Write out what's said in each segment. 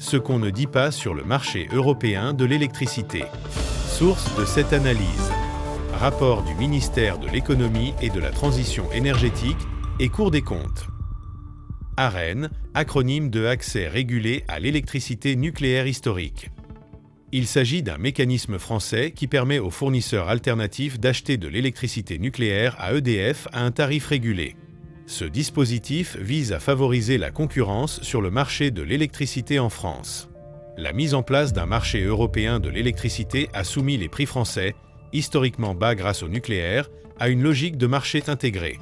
Ce qu'on ne dit pas sur le marché européen de l'électricité. Source de cette analyse. Rapport du ministère de l'Économie et de la Transition énergétique et Cour des comptes. AREN, acronyme de Accès régulé à l'électricité nucléaire historique. Il s'agit d'un mécanisme français qui permet aux fournisseurs alternatifs d'acheter de l'électricité nucléaire à EDF à un tarif régulé. Ce dispositif vise à favoriser la concurrence sur le marché de l'électricité en France. La mise en place d'un marché européen de l'électricité a soumis les prix français, historiquement bas grâce au nucléaire, à une logique de marché intégré.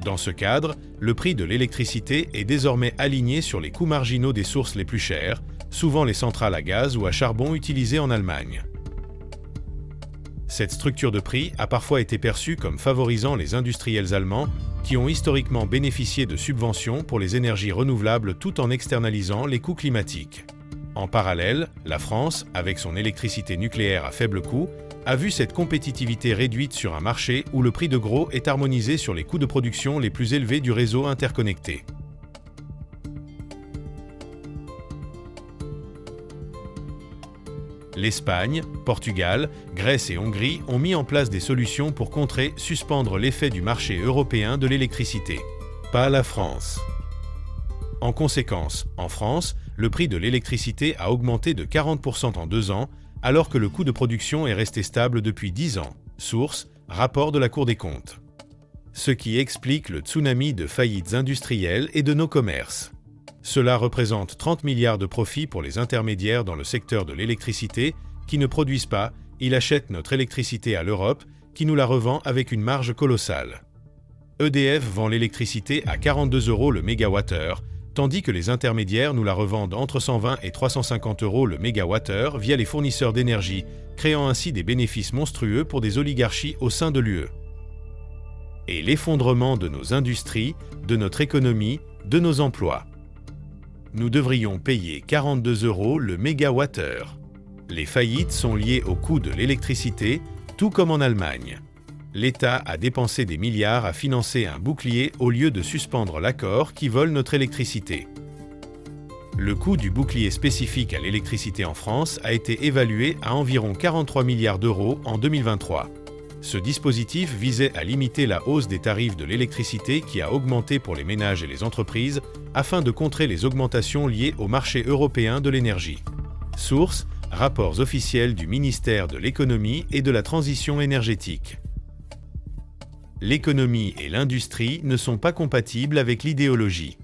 Dans ce cadre, le prix de l'électricité est désormais aligné sur les coûts marginaux des sources les plus chères, souvent les centrales à gaz ou à charbon utilisées en Allemagne. Cette structure de prix a parfois été perçue comme favorisant les industriels allemands qui ont historiquement bénéficié de subventions pour les énergies renouvelables tout en externalisant les coûts climatiques. En parallèle, la France, avec son électricité nucléaire à faible coût, a vu cette compétitivité réduite sur un marché où le prix de gros est harmonisé sur les coûts de production les plus élevés du réseau interconnecté. L'Espagne, Portugal, Grèce et Hongrie ont mis en place des solutions pour contrer, suspendre l'effet du marché européen de l'électricité. Pas la France. En conséquence, en France, le prix de l'électricité a augmenté de 40% en 2 ans, alors que le coût de production est resté stable depuis 10 ans. Source, rapport de la Cour des comptes. Ce qui explique le tsunami de faillites industrielles et de nos commerces. Cela représente 30 milliards de profits pour les intermédiaires dans le secteur de l'électricité qui ne produisent pas, ils achètent notre électricité à l'Europe, qui nous la revend avec une marge colossale. EDF vend l'électricité à 42 € le mégawattheure, tandis que les intermédiaires nous la revendent entre 120 et 350 € le mégawattheure via les fournisseurs d'énergie, créant ainsi des bénéfices monstrueux pour des oligarchies au sein de l'UE. Et l'effondrement de nos industries, de notre économie, de nos emplois. Nous devrions payer 42 € le mégawattheure. Les faillites sont liées au coût de l'électricité, tout comme en Allemagne. L'État a dépensé des milliards à financer un bouclier au lieu de suspendre l'accord qui vole notre électricité. Le coût du bouclier spécifique à l'électricité en France a été évalué à environ 43 milliards d'euros en 2023. Ce dispositif visait à limiter la hausse des tarifs de l'électricité qui a augmenté pour les ménages et les entreprises afin de contrer les augmentations liées au marché européen de l'énergie. Source, rapports officiels du ministère de l'Économie et de la Transition énergétique. L'économie et l'industrie ne sont pas compatibles avec l'idéologie.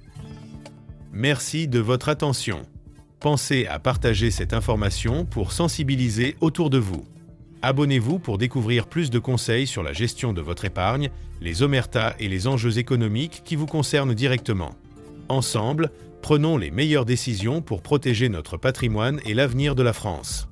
Merci de votre attention. Pensez à partager cette information pour sensibiliser autour de vous. Abonnez-vous pour découvrir plus de conseils sur la gestion de votre épargne, les omertas et les enjeux économiques qui vous concernent directement. Ensemble, prenons les meilleures décisions pour protéger notre patrimoine et l'avenir de la France.